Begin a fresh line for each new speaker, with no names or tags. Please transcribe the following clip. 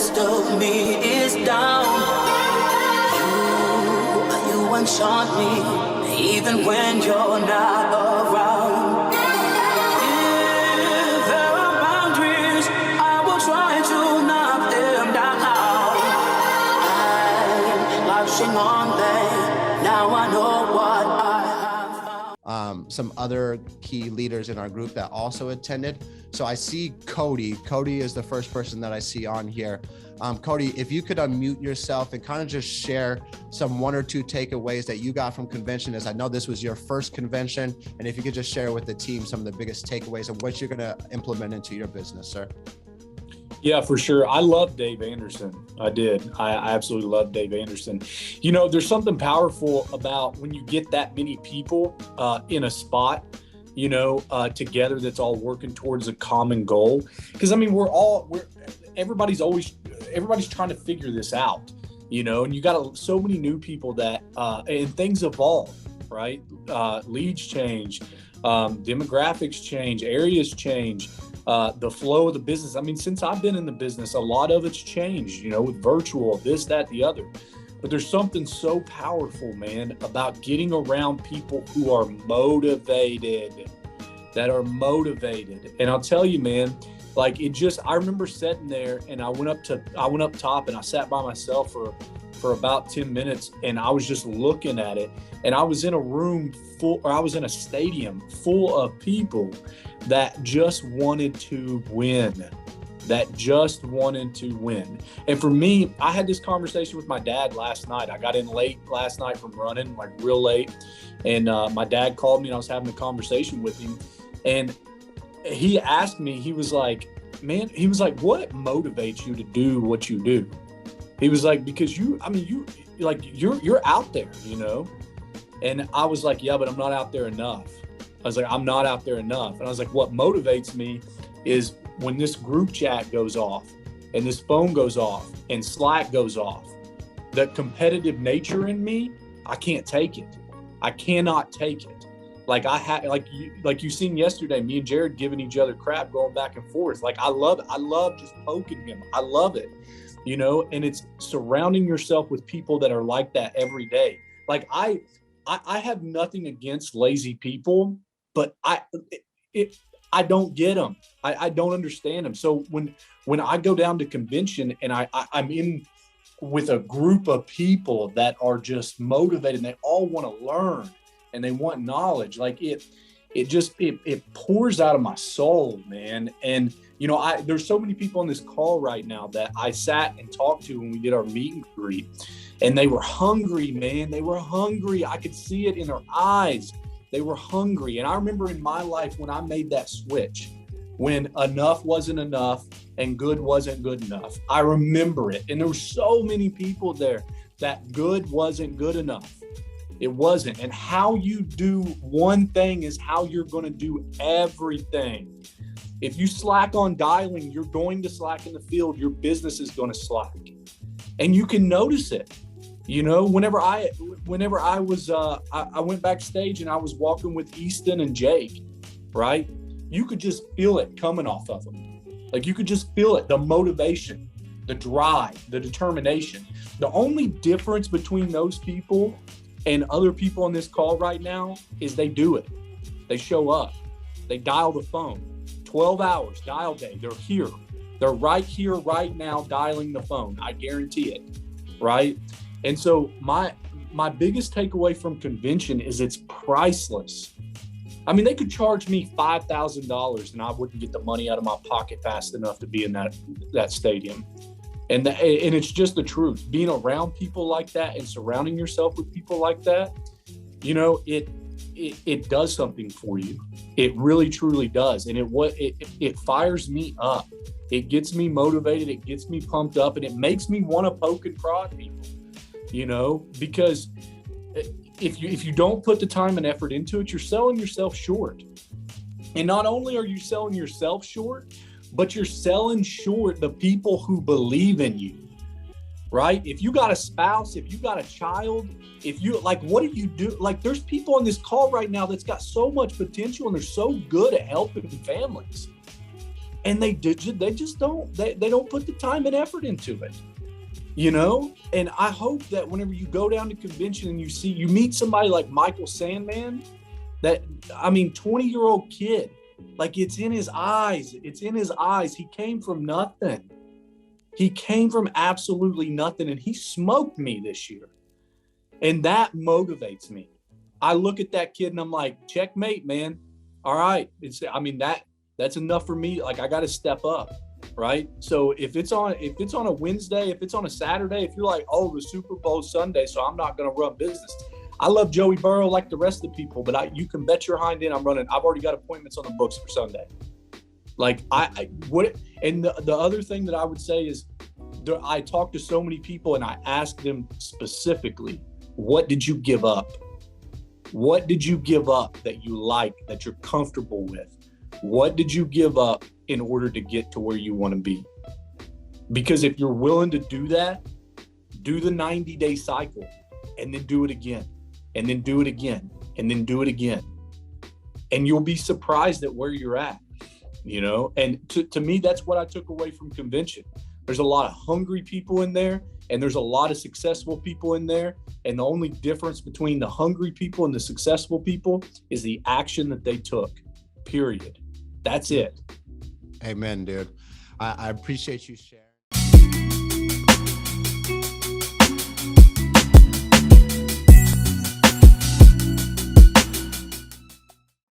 rest of me is down. You enchant me, even when you're not around. If there are boundaries, I will try to knock them down. I'm latching on them, now I know what I have.
Some other key leaders in our group that also attended. So I see Cody. Cody is the first person that I see on here. Cody, if you could unmute yourself and kind of just share some one or two takeaways that you got from convention, as I know this was your first convention, and if you could just share with the team some of the biggest takeaways and what you're going to implement into your business, sir.
Yeah, for sure. I love Dave Anderson. I did. I absolutely love Dave Anderson. You know, there's something powerful about when you get that many people in a spot, you know, together that's all working towards a common goal. Because I mean, everybody's trying to figure this out, you know, and you got so many new people that and things evolve, right? Leads change, demographics change, areas change. The flow of the business. I mean, since I've been in the business, a lot of it's changed, you know, with virtual, this, that, the other. But there's something so powerful, man, about getting around people who are motivated, And I'll tell you, man, like I remember sitting there and I went up top and I sat by myself for about 10 minutes and I was just looking at it. And I was in a stadium full of people that just wanted to win. And for me, I had this conversation with my dad last night. I got in late last night from running, like real late. And my dad called me and I was having a conversation with him. And he asked me, he was like, what motivates you to do what you do? He was like, because you're out there, you know? And I was like, yeah, but I'm not out there enough. I was like, I'm not out there enough. And I was like, what motivates me is when this group chat goes off and this phone goes off and Slack goes off, the competitive nature in me, I can't take it. I cannot take it. Like you seen yesterday, me and Jared giving each other crap, going back and forth. Like I love just poking him. I love it, you know, and it's surrounding yourself with people that are like that every day. Like I have nothing against lazy people, but I don't get them. I don't understand them. So when I go down to convention and I'm in with a group of people that are just motivated and they all want to learn and they want knowledge, like it pours out of my soul, man. And you know, there's so many people on this call right now that I sat and talked to when we did our meet and greet, and they were hungry, man. They were hungry. I could see it in their eyes. They were hungry. And I remember in my life when I made that switch, when enough wasn't enough and good wasn't good enough. I remember it. And there were so many people there that good wasn't good enough. It wasn't. And how you do one thing is how you're going to do everything. If you slack on dialing, you're going to slack in the field. Your business is going to slack. And you can notice it. You know, whenever I was, I went backstage and I was walking with Easton and Jake, right? You could just feel it coming off of them. Like you could just feel it, the motivation, the drive, the determination. The only difference between those people and other people on this call right now is they do it. They show up. They dial the phone. 12 hours, dial day. They're here. They're right here, right now, dialing the phone. I guarantee it, right? And so my biggest takeaway from convention is it's priceless. I mean, they could charge me $5,000 and I wouldn't get the money out of my pocket fast enough to be in that stadium. And it's just the truth. Being around people like that and surrounding yourself with people like that, you know, it does something for you. It really, truly does. And it fires me up. It gets me motivated. It gets me pumped up, and it makes me want to poke and prod people, you know, because if you don't put the time and effort into it, you're selling yourself short. And not only are you selling yourself short, but you're selling short the people who believe in you, right? If you got a spouse, if you got a child, if you like, what do you do? Like, there's people on this call right now that's got so much potential and they're so good at helping families. and they just don't, they don't put the time and effort into it, you know? And I hope that whenever you go down to convention and you meet somebody like Michael Sandman, 20-year-old kid, like it's in his eyes. He came from nothing. He came from absolutely nothing, and he smoked me this year. And that motivates me. I look at that kid and I'm like, checkmate, man. All right. That's enough for me. Like, I got to step up. Right. So if it's on a Wednesday, if it's on a Saturday, if you're like, oh, the Super Bowl Sunday, so I'm not going to run business. I love Joey Burrow like the rest of the people, but you can bet your hind end I'm running. I've already got appointments on the books for Sunday. Like the other thing that I would say is I talk to so many people and I ask them specifically, what did you give up? What did you give up that you like, that you're comfortable with? What did you give up in order to get to where you want to be? Because if you're willing to do that, do the 90-day cycle and then do it again, and then do it again, and then do it again. And you'll be surprised at where you're at, you know? And to me, that's what I took away from convention. There's a lot of hungry people in there, and there's a lot of successful people in there. And the only difference between the hungry people and the successful people is the action that they took, period. That's it.
Amen, dude. I appreciate you sharing.